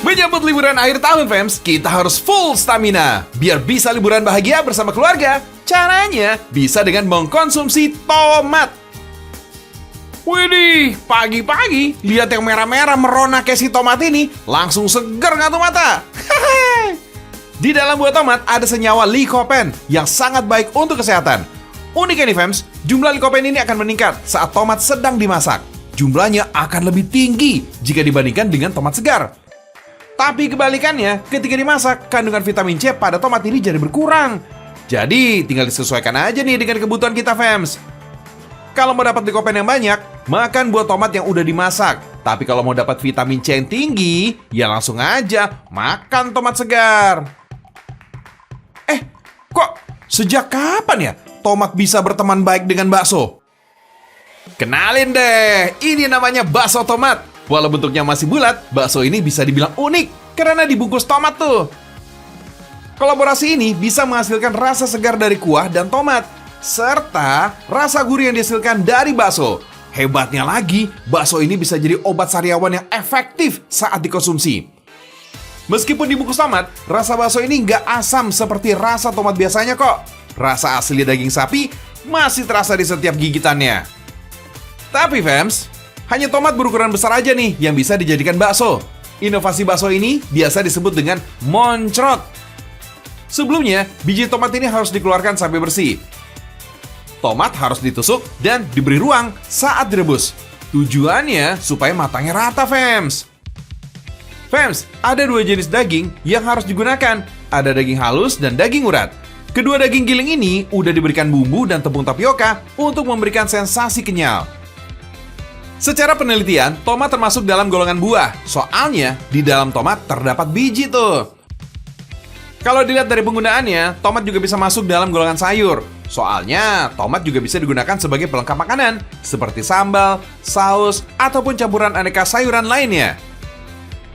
Menyambut liburan akhir tahun, fams, kita harus full stamina biar bisa liburan bahagia bersama keluarga. Caranya bisa dengan mengkonsumsi tomat. Widih, pagi-pagi lihat yang merah-merah merona kayak si tomat ini, langsung seger nggak tuh mata? Di dalam buah tomat ada senyawa lycopene yang sangat baik untuk kesehatan. Uniknya nih, fams, jumlah lycopene ini akan meningkat saat tomat sedang dimasak. Jumlahnya akan lebih tinggi jika dibandingkan dengan tomat segar. Tapi kebalikannya, ketika dimasak, kandungan vitamin C pada tomat ini jadi berkurang. Jadi, tinggal disesuaikan aja nih dengan kebutuhan kita, fams. Kalau mau dapat lycopene yang banyak, makan buah tomat yang udah dimasak. Tapi kalau mau dapat vitamin C yang tinggi, ya langsung aja makan tomat segar. Kok sejak kapan ya tomat bisa berteman baik dengan bakso? Kenalin deh, ini namanya bakso tomat. Walau bentuknya masih bulat, bakso ini bisa dibilang unik karena dibungkus tomat tuh. Kolaborasi ini bisa menghasilkan rasa segar dari kuah dan tomat, serta rasa gurih yang dihasilkan dari bakso. Hebatnya lagi, bakso ini bisa jadi obat sariawan yang efektif saat dikonsumsi. Meskipun dibungkus tomat, rasa bakso ini nggak asam seperti rasa tomat biasanya kok. Rasa asli daging sapi masih terasa di setiap gigitannya. Tapi fams, hanya tomat berukuran besar aja nih yang bisa dijadikan bakso. Inovasi bakso ini biasa disebut dengan moncrot. Sebelumnya, biji tomat ini harus dikeluarkan sampai bersih. Tomat harus ditusuk dan diberi ruang saat direbus. Tujuannya supaya matangnya rata, fams. Fams, ada dua jenis daging yang harus digunakan. Ada daging halus dan daging urat. Kedua daging giling ini udah diberikan bumbu dan tepung tapioka untuk memberikan sensasi kenyal. Secara penelitian, tomat termasuk dalam golongan buah. Soalnya, di dalam tomat terdapat biji tuh. Kalau dilihat dari penggunaannya, tomat juga bisa masuk dalam golongan sayur. Soalnya, tomat juga bisa digunakan sebagai pelengkap makanan, seperti sambal, saus, ataupun campuran aneka sayuran lainnya.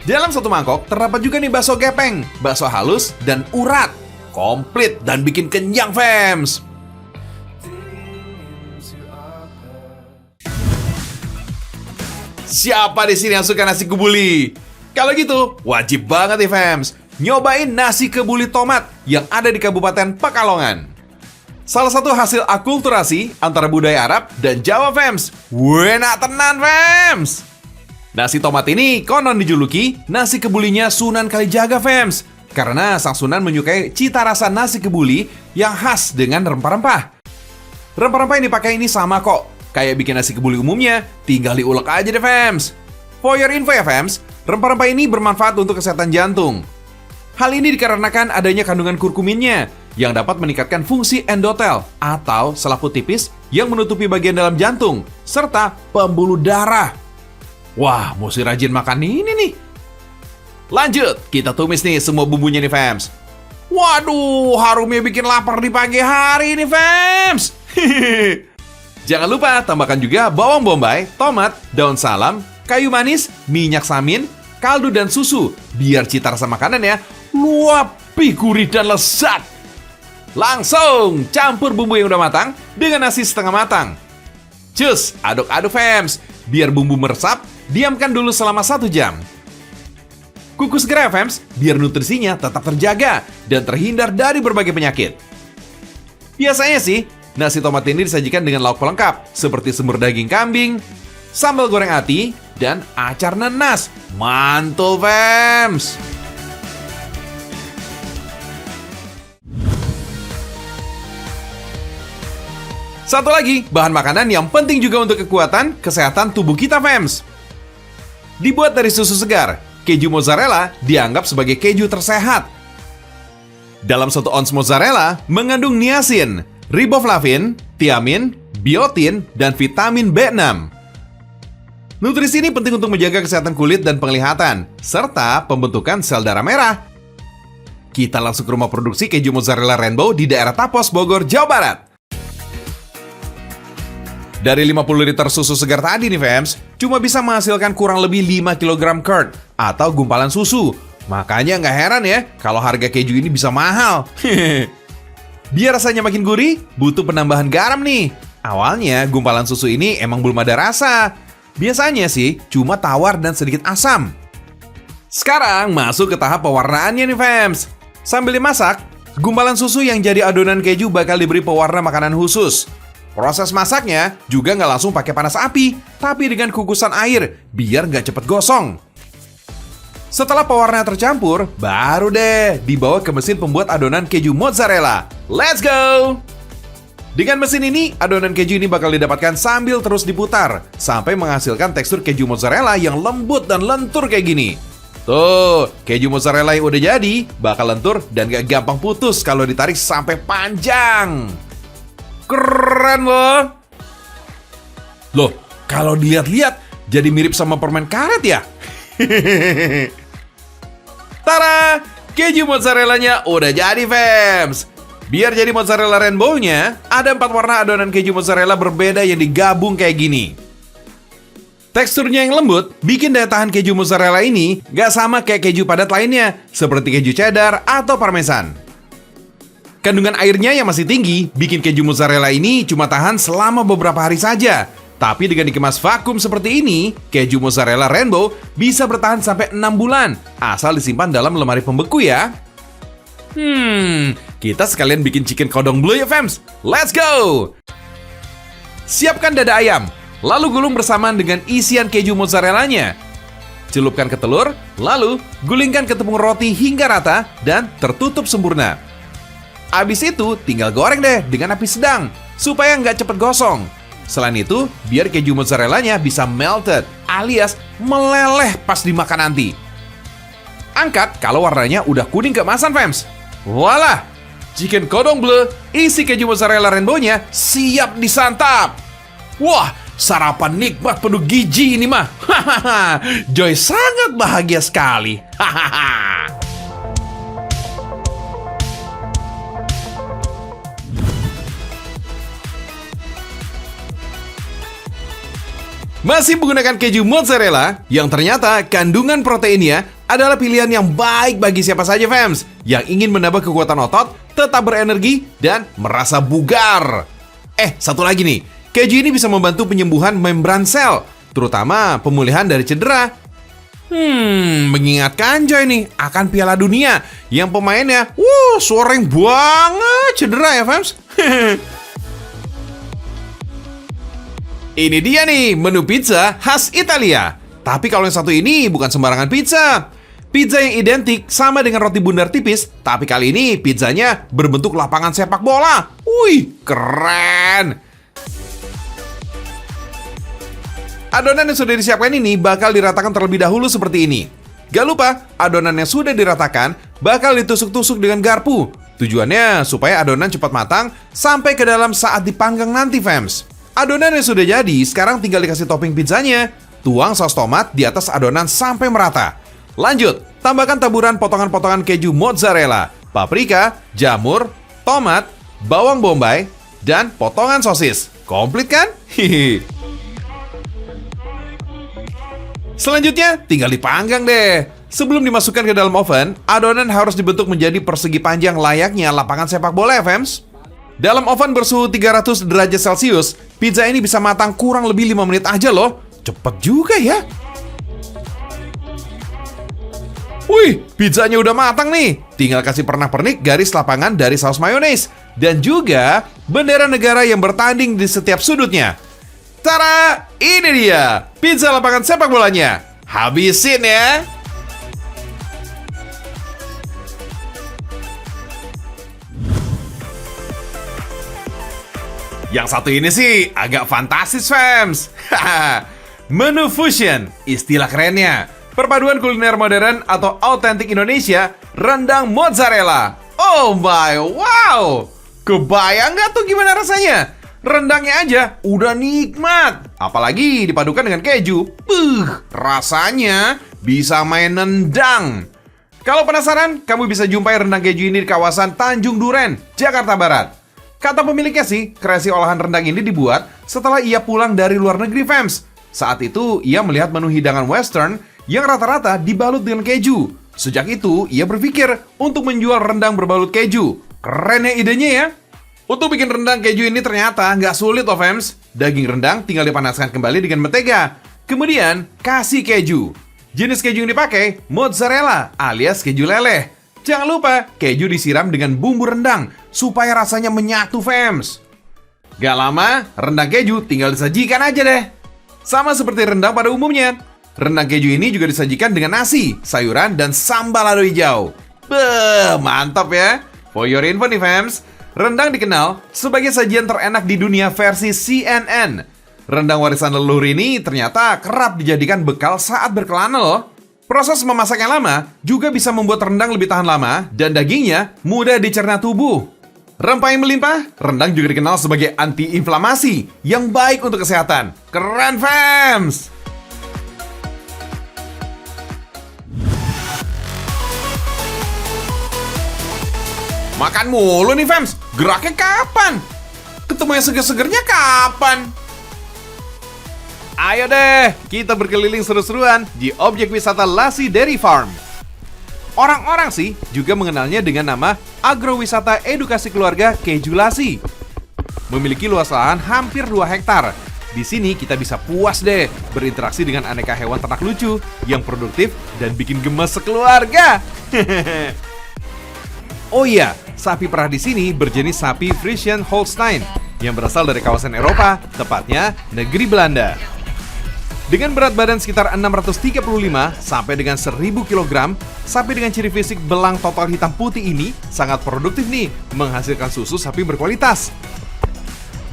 Dalam satu mangkok, terdapat juga nih bakso gepeng, bakso halus, dan urat. Komplit dan bikin kenyang, fams. Siapa di sini yang suka nasi kebuli? Kalau gitu, wajib banget nih, fams, nyobain nasi kebuli tomat yang ada di Kabupaten Pekalongan. Salah satu hasil akulturasi antara budaya Arab dan Jawa, fams. Enak tenan, fams. Nasi tomat ini konon dijuluki nasi kebulinya Sunan Kalijaga, fams, karena sang Sunan menyukai cita rasa nasi kebuli yang khas dengan rempah-rempah. Rempah-rempah yang dipakai ini sama kok, kayak bikin nasi kebuli umumnya, tinggal diulek aja deh, fams. For your info ya, fams, rempah-rempah ini bermanfaat untuk kesehatan jantung. Hal ini dikarenakan adanya kandungan kurkuminnya, yang dapat meningkatkan fungsi endotel atau selaput tipis yang menutupi bagian dalam jantung, serta pembuluh darah. Wah, mesti rajin makan ini nih. Lanjut, kita tumis nih semua bumbunya nih, fams. Waduh, harumnya bikin lapar di pagi hari nih, fams. Jangan lupa tambahkan juga bawang bombay, tomat, daun salam, kayu manis, minyak samin, kaldu dan susu. Biar cita rasa makanannya lebih gurih dan lezat. Langsung campur bumbu yang udah matang dengan nasi setengah matang. Cus, aduk-aduk, fams. Biar bumbu meresap, diamkan dulu selama 1 jam. Kukus segera, fams, biar nutrisinya tetap terjaga dan terhindar dari berbagai penyakit. Biasanya sih, nasi tomat ini disajikan dengan lauk pelengkap seperti semur daging kambing, sambal goreng ati, dan acar nanas. Mantul, fams! Satu lagi, bahan makanan yang penting juga untuk kekuatan kesehatan tubuh kita, fams. Dibuat dari susu segar, keju mozzarella dianggap sebagai keju tersehat. Dalam 1 ons mozzarella mengandung niacin, riboflavin, tiamin, biotin, dan vitamin B6. Nutrisi ini penting untuk menjaga kesehatan kulit dan penglihatan, serta pembentukan sel darah merah. Kita langsung ke rumah produksi keju mozzarella Rainbow di daerah Tapos, Bogor, Jawa Barat. Dari 50 liter susu segar tadi nih, fams, cuma bisa menghasilkan kurang lebih 5 kg curd atau gumpalan susu. Makanya nggak heran ya kalau harga keju ini bisa mahal. Biar rasanya makin gurih, butuh penambahan garam nih. Awalnya gumpalan susu ini emang belum ada rasa. Biasanya sih cuma tawar dan sedikit asam. Sekarang masuk ke tahap pewarnaannya nih fams. Sambil dimasak, gumpalan susu yang jadi adonan keju bakal diberi pewarna makanan khusus. Proses masaknya juga nggak langsung pakai panas api, tapi dengan kukusan air biar nggak cepet gosong. Setelah pewarna tercampur, baru deh dibawa ke mesin pembuat adonan keju mozzarella. Let's go! Dengan mesin ini, adonan keju ini bakal didapatkan sambil terus diputar sampai menghasilkan tekstur keju mozzarella yang lembut dan lentur kayak gini. Tuh, keju mozzarella yang udah jadi bakal lentur dan gak gampang putus kalau ditarik sampai panjang. Keren loh! Loh, kalau dilihat-lihat jadi mirip sama permen karet ya? Tara! Keju mozzarellanya udah jadi fams! Biar jadi mozzarella rainbow-nya, ada 4 warna adonan keju mozzarella berbeda yang digabung kayak gini. Teksturnya yang lembut bikin daya tahan keju mozzarella ini gak sama kayak keju padat lainnya, seperti keju cheddar atau parmesan. Kandungan airnya yang masih tinggi bikin keju mozzarella ini cuma tahan selama beberapa hari saja. Tapi dengan dikemas vakum seperti ini, keju mozzarella rainbow bisa bertahan sampai 6 bulan, asal disimpan dalam lemari pembeku ya. Kita sekalian bikin chicken kodong blue ya fams. Let's go! Siapkan dada ayam, lalu gulung bersamaan dengan isian keju mozzarellanya. Celupkan ke telur, lalu gulingkan ke tepung roti hingga rata dan tertutup sempurna. Abis itu tinggal goreng deh dengan api sedang, supaya nggak cepet gosong. Selain itu, biar keju mozzarellanya bisa melted, alias meleleh pas dimakan nanti. Angkat kalau warnanya udah kuning keemasan fams. Voila! Chicken kodong bleu isi keju mozzarella rainbow-nya siap disantap. Wah, sarapan nikmat penuh gizi ini mah. Hahaha, Joy sangat bahagia sekali. Hahaha. Masih menggunakan keju mozzarella yang ternyata kandungan proteinnya adalah pilihan yang baik bagi siapa saja fams yang ingin menambah kekuatan otot, tetap berenergi, dan merasa bugar. Satu lagi nih, keju ini bisa membantu penyembuhan membran sel, terutama pemulihan dari cedera. Mengingatkan Joy nih akan Piala Dunia yang pemainnya, sering banget cedera ya fams. Ini dia nih menu pizza khas Italia. Tapi kalau yang satu ini bukan sembarangan pizza. Pizza yang identik sama dengan roti bundar tipis, tapi kali ini pizzanya berbentuk lapangan sepak bola. Wih, keren! Adonan yang sudah disiapkan ini bakal diratakan terlebih dahulu seperti ini. Gak lupa, adonan yang sudah diratakan bakal ditusuk-tusuk dengan garpu. Tujuannya supaya adonan cepat matang sampai ke dalam saat dipanggang nanti fams. Adonan yang sudah jadi, sekarang tinggal dikasih topping pizzanya. Tuang saus tomat di atas adonan sampai merata. Lanjut, tambahkan taburan potongan-potongan keju mozzarella, paprika, jamur, tomat, bawang bombay, dan potongan sosis. Komplit kan? Hihi. Selanjutnya, tinggal dipanggang deh. Sebelum dimasukkan ke dalam oven, adonan harus dibentuk menjadi persegi panjang layaknya lapangan sepak bola ya fams. Dalam oven bersuhu 300 derajat Celcius, pizza ini bisa matang kurang lebih 5 menit aja loh. Cepet juga ya. Wih, pizzanya udah matang nih. Tinggal kasih pernak-pernik garis lapangan dari saus mayones. Dan juga bendera negara yang bertanding di setiap sudutnya. Tara, ini dia pizza lapangan sepak bolanya. Habisin ya. Yang satu ini sih agak fantastis fams. Menu fusion, istilah kerennya. Perpaduan kuliner modern atau autentik Indonesia, rendang mozzarella. Oh my, wow! Kebayang nggak tuh gimana rasanya? Rendangnya aja udah nikmat. Apalagi dipadukan dengan keju. Rasanya bisa main nendang. Kalau penasaran, kamu bisa jumpai rendang keju ini di kawasan Tanjung Duren, Jakarta Barat. Kata pemiliknya sih, kreasi olahan rendang ini dibuat setelah ia pulang dari luar negeri fams. Saat itu, ia melihat menu hidangan western yang rata-rata dibalut dengan keju. Sejak itu, ia berpikir untuk menjual rendang berbalut keju. Keren ya idenya ya? Untuk bikin rendang keju ini ternyata nggak sulit loh fams. Daging rendang tinggal dipanaskan kembali dengan mentega. Kemudian, kasih keju. Jenis keju yang dipakai, mozzarella alias keju leleh. Jangan lupa, keju disiram dengan bumbu rendang supaya rasanya menyatu, fams. Gak lama, rendang keju tinggal disajikan aja deh. Sama seperti rendang pada umumnya, rendang keju ini juga disajikan dengan nasi, sayuran, dan sambal lado hijau. Beuh, mantap ya. For your info nih fams, rendang dikenal sebagai sajian terenak di dunia versi CNN. Rendang warisan leluhur ini ternyata kerap dijadikan bekal saat berkelana loh. Proses memasak yang lama juga bisa membuat rendang lebih tahan lama dan dagingnya mudah dicerna tubuh. Rempah yang melimpah, rendang juga dikenal sebagai anti-inflamasi yang baik untuk kesehatan. Keren, fams! Makan mulu nih, fams. Geraknya kapan? Ketemu yang seger-segernya kapan? Ayo deh, kita berkeliling seru-seruan di objek wisata Lassi Dairy Farm. Orang-orang sih juga mengenalnya dengan nama Agrowisata Edukasi Keluarga Keju Lassi. Memiliki luas lahan hampir 2 hektar. Di sini kita bisa puas deh berinteraksi dengan aneka hewan ternak lucu yang produktif dan bikin gemes sekeluarga. Oh iya, sapi perah di sini berjenis sapi Friesian Holstein yang berasal dari kawasan Eropa, tepatnya negeri Belanda. Dengan berat badan sekitar 635 sampai dengan 1000 kg, sapi dengan ciri fisik belang total hitam putih ini sangat produktif nih menghasilkan susu sapi berkualitas.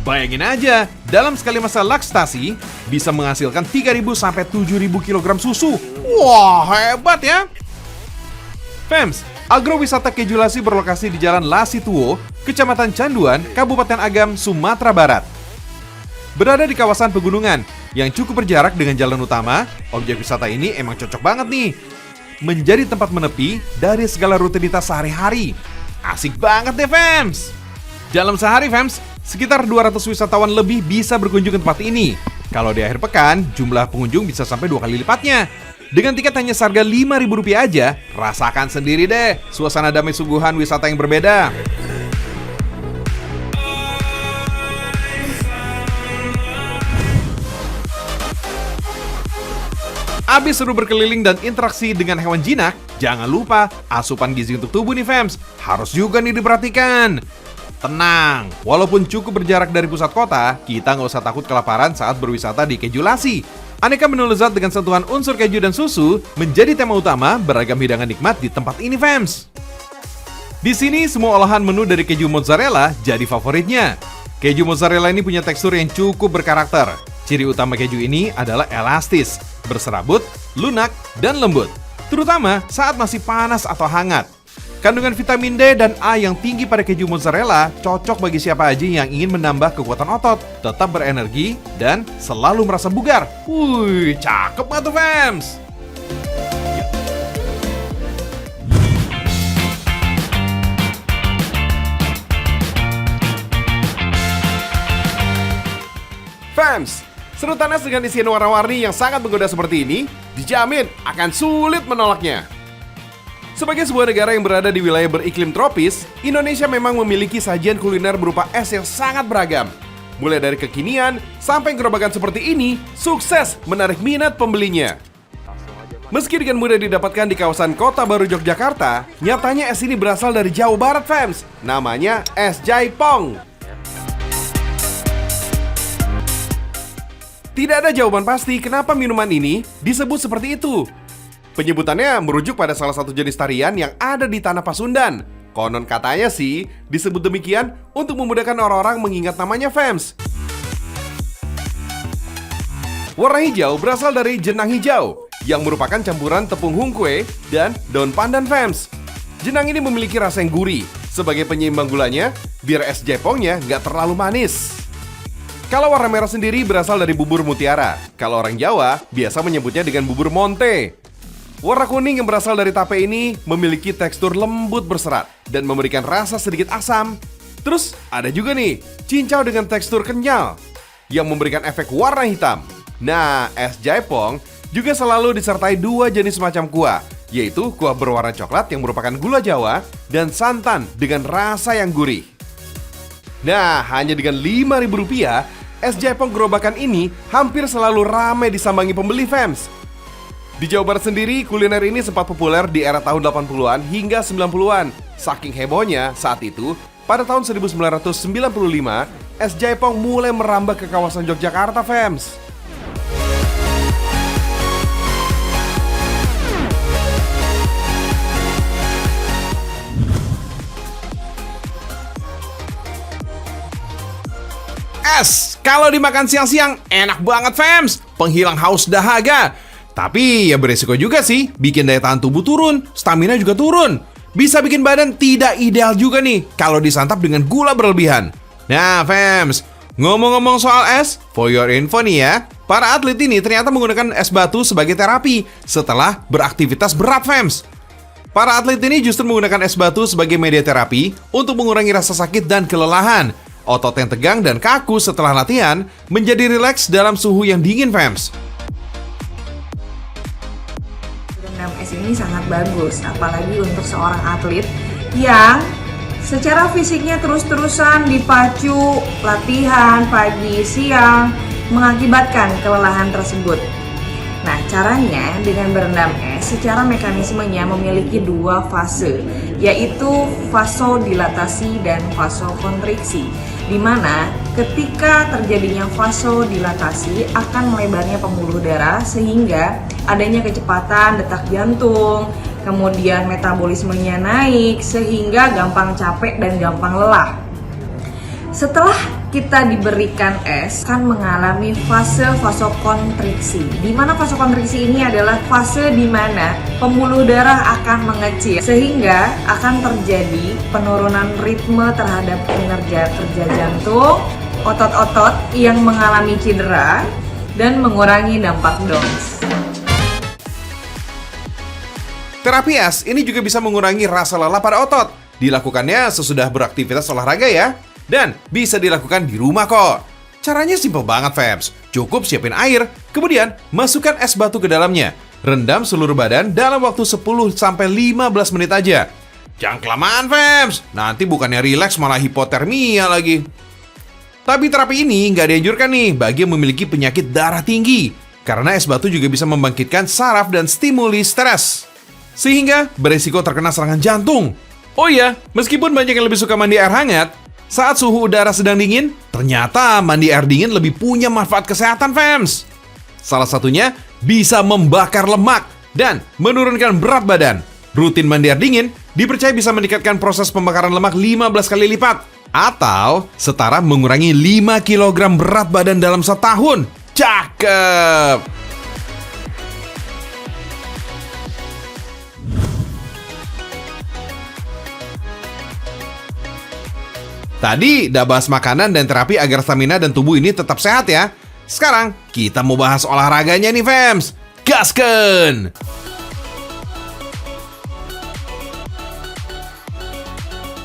Bayangin aja, dalam sekali masa laktasi bisa menghasilkan 3000 sampai 7000 kg susu. Wah, hebat ya. Fams, agrowisata keju Lassi berlokasi di Jalan Lassi Tuwo, Kecamatan Canduan, Kabupaten Agam, Sumatera Barat. Berada di kawasan pegunungan yang cukup berjarak dengan jalan utama, objek wisata ini emang cocok banget nih menjadi tempat menepi dari segala rutinitas sehari-hari. Asik banget deh, fams. Dalam sehari, fams, sekitar 200 wisatawan lebih bisa berkunjung ke tempat ini. Kalau di akhir pekan, jumlah pengunjung bisa sampai 2 kali lipatnya. Dengan tiket hanya seharga Rp5.000 aja, rasakan sendiri deh suasana damai sungguhan wisata yang berbeda. Abis seru berkeliling dan interaksi dengan hewan jinak, jangan lupa asupan gizi untuk tubuh nih, fams. Harus juga nih diperhatikan. Tenang, walaupun cukup berjarak dari pusat kota, kita nggak usah takut kelaparan saat berwisata di Keju Lassi. Aneka menu lezat dengan sentuhan unsur keju dan susu menjadi tema utama beragam hidangan nikmat di tempat ini, fams. Di sini semua olahan menu dari keju mozzarella jadi favoritnya. Keju mozzarella ini punya tekstur yang cukup berkarakter. Ciri utama keju ini adalah elastis, berserabut, lunak, dan lembut, terutama saat masih panas atau hangat. Kandungan vitamin D dan A yang tinggi pada keju mozzarella cocok bagi siapa aja yang ingin menambah kekuatan otot, tetap berenergi, dan selalu merasa bugar. Wuih, cakep nggak tuh, fams? Fams, seru tanas dengan isian warna-warni yang sangat menggoda seperti ini, dijamin akan sulit menolaknya. Sebagai sebuah negara yang berada di wilayah beriklim tropis, Indonesia memang memiliki sajian kuliner berupa es yang sangat beragam. Mulai dari kekinian sampai gerobakan seperti ini, sukses menarik minat pembelinya. Meski dengan mudah didapatkan di kawasan Kota Baru Yogyakarta, nyatanya es ini berasal dari Jawa Barat, fams. Namanya es jaipong. Tidak ada jawaban pasti kenapa minuman ini disebut seperti itu. Penyebutannya merujuk pada salah satu jenis tarian yang ada di tanah Pasundan. Konon katanya sih disebut demikian untuk memudahkan orang-orang mengingat namanya, fams. Warna hijau berasal dari jenang hijau yang merupakan campuran tepung hungkwe dan daun pandan, fams. Jenang ini memiliki rasa yang gurih sebagai penyeimbang gulanya biar es jaipongnya nggak terlalu manis. Kalau warna merah sendiri berasal dari bubur mutiara. Kalau orang Jawa biasa menyebutnya dengan bubur monte. Warna kuning yang berasal dari tape ini memiliki tekstur lembut berserat dan memberikan rasa sedikit asam. Terus ada juga nih cincau dengan tekstur kenyal yang memberikan efek warna hitam. Nah, es jaipong juga selalu disertai 2 jenis macam kuah, yaitu kuah berwarna coklat yang merupakan gula Jawa dan santan dengan rasa yang gurih. Nah, hanya dengan Rp5.000, es jaipong gerobakan ini hampir selalu ramai disambangi pembeli, fams. Di Jawa Barat sendiri, kuliner ini sempat populer di era tahun 80-an hingga 90-an. Saking hebohnya saat itu, pada tahun 1995, es jaipong mulai merambah ke kawasan Yogyakarta, fams. Es, kalau dimakan siang-siang enak banget fams, penghilang haus dahaga. Tapi ya beresiko juga sih, bikin daya tahan tubuh turun, stamina juga turun. Bisa bikin badan tidak ideal juga nih kalau disantap dengan gula berlebihan. Nah fams, ngomong-ngomong soal es, for your info nih ya, para atlet ini ternyata menggunakan es batu sebagai terapi setelah beraktivitas berat fams. Para atlet ini justru menggunakan es batu sebagai media terapi untuk mengurangi rasa sakit dan kelelahan. Otot yang tegang dan kaku setelah latihan menjadi rileks dalam suhu yang dingin fams. Rendam es ini sangat bagus, apalagi untuk seorang atlet yang secara fisiknya terus-terusan dipacu latihan pagi siang mengakibatkan kelelahan tersebut. Nah, caranya dengan berendam es secara mekanismenya memiliki dua fase, yaitu vasodilatasi dan vasokontriksi, di mana ketika terjadinya vasodilatasi akan melebarnya pembuluh darah sehingga adanya kecepatan detak jantung, kemudian metabolismenya naik sehingga gampang capek dan gampang lelah. Setelah kita diberikan es akan mengalami fase vasokontriksi, di mana vasokontriksi ini adalah fase di mana pembuluh darah akan mengecil sehingga akan terjadi penurunan ritme terhadap kinerja kerja jantung, otot-otot yang mengalami cedera dan mengurangi dampak DONS. Terapi es ini juga bisa mengurangi rasa lelah pada otot. Dilakukannya sesudah beraktivitas olahraga ya. Dan bisa dilakukan di rumah kok. Caranya simpel banget fams. Cukup siapin air, kemudian masukkan es batu ke dalamnya. Rendam seluruh badan dalam waktu 10-15 menit aja. Jangan kelamaan fams, nanti bukannya rileks malah hipotermia lagi. Tapi terapi ini nggak dianjurkan nih bagi yang memiliki penyakit darah tinggi. Karena es batu juga bisa membangkitkan saraf dan stimuli stres. Sehingga beresiko terkena serangan jantung. Oh iya, meskipun banyak yang lebih suka mandi air hangat, saat suhu udara sedang dingin, ternyata mandi air dingin lebih punya manfaat kesehatan fams. Salah satunya bisa membakar lemak dan menurunkan berat badan. Rutin mandi air dingin dipercaya bisa meningkatkan proses pembakaran lemak 15 kali lipat. Atau setara mengurangi 5 kg berat badan dalam setahun. Cakep! Tadi udah bahas makanan dan terapi agar stamina dan tubuh ini tetap sehat ya. Sekarang kita mau bahas olahraganya nih fams. Gaskeun!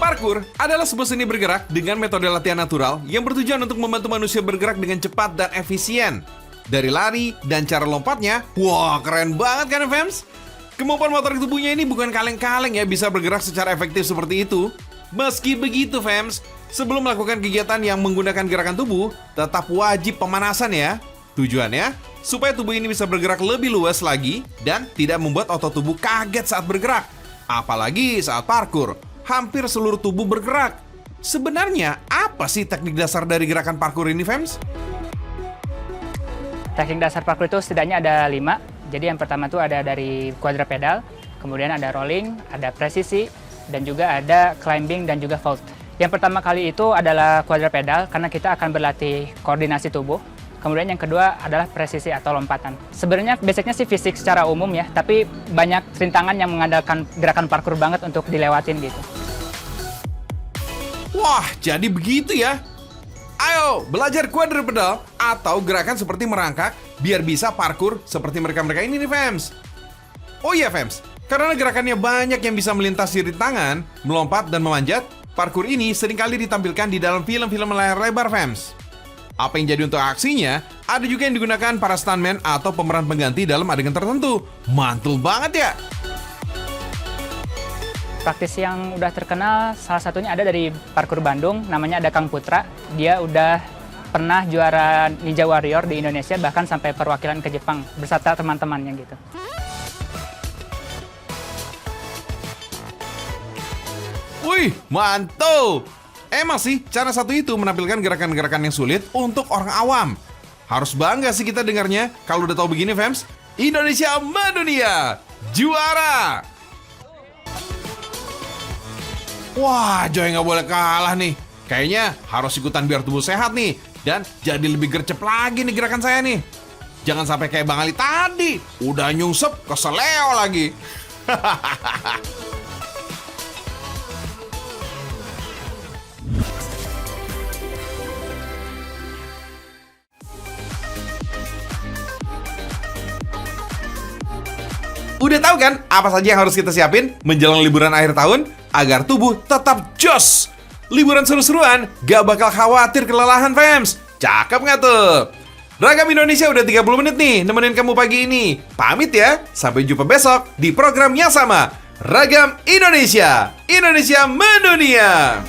Parkour adalah sebuah seni bergerak dengan metode latihan natural yang bertujuan untuk membantu manusia bergerak dengan cepat dan efisien. Dari lari dan cara lompatnya, wah keren banget kan fams? Kemampuan motorik tubuhnya ini bukan kaleng-kaleng ya bisa bergerak secara efektif seperti itu. Meski begitu fams, sebelum melakukan kegiatan yang menggunakan gerakan tubuh, tetap wajib pemanasan ya. Tujuannya, supaya tubuh ini bisa bergerak lebih luas lagi dan tidak membuat otot tubuh kaget saat bergerak. Apalagi saat parkour, hampir seluruh tubuh bergerak. Sebenarnya, apa sih teknik dasar dari gerakan parkour ini, fams? Teknik dasar parkour itu setidaknya ada 5. Jadi yang pertama itu ada dari quadrupedal, kemudian ada rolling, ada presisi, dan juga ada climbing dan juga vault. Yang pertama kali itu adalah quadrupedal karena kita akan berlatih koordinasi tubuh. Kemudian yang kedua adalah presisi atau lompatan. Sebenarnya basicnya sih fisik secara umum ya, tapi banyak rintangan yang mengandalkan gerakan parkour banget untuk dilewatin gitu. Wah, jadi begitu ya? Ayo, belajar quadrupedal atau gerakan seperti merangkak biar bisa parkour seperti mereka-mereka ini nih fams. Oh iya fams, karena gerakannya banyak yang bisa melintasi rintangan, melompat dan memanjat, parkour ini seringkali ditampilkan di dalam film-film layar lebar fams. Apa yang jadi untuk aksinya, ada juga yang digunakan para stuntman atau pemeran pengganti dalam adegan tertentu. Mantul banget ya! Praktisi yang udah terkenal salah satunya ada dari parkour Bandung, namanya ada Kang Putra. Dia udah pernah juara Ninja Warrior di Indonesia, bahkan sampai perwakilan ke Jepang beserta teman-temannya gitu. Wih, mantul! Emang sih, cara satu itu menampilkan gerakan-gerakan yang sulit untuk orang awam. Harus bangga sih kita dengarnya kalau udah tahu begini, fams. Indonesia mendunia, juara! Wah, Joy nggak boleh kalah nih. Kayaknya harus ikutan biar tubuh sehat nih. Dan jadi lebih gercep lagi nih gerakan saya nih. Jangan sampai kayak Bang Ali tadi, udah nyungsep ke seleo lagi. Udah tahu kan apa saja yang harus kita siapin menjelang liburan akhir tahun agar tubuh tetap jos. Liburan seru-seruan, gak bakal khawatir kelelahan, fams. Cakep nggak tuh? Ragam Indonesia udah 30 menit nih nemenin kamu pagi ini. Pamit ya, sampai jumpa besok di program yang sama. Ragam Indonesia, Indonesia mendunia.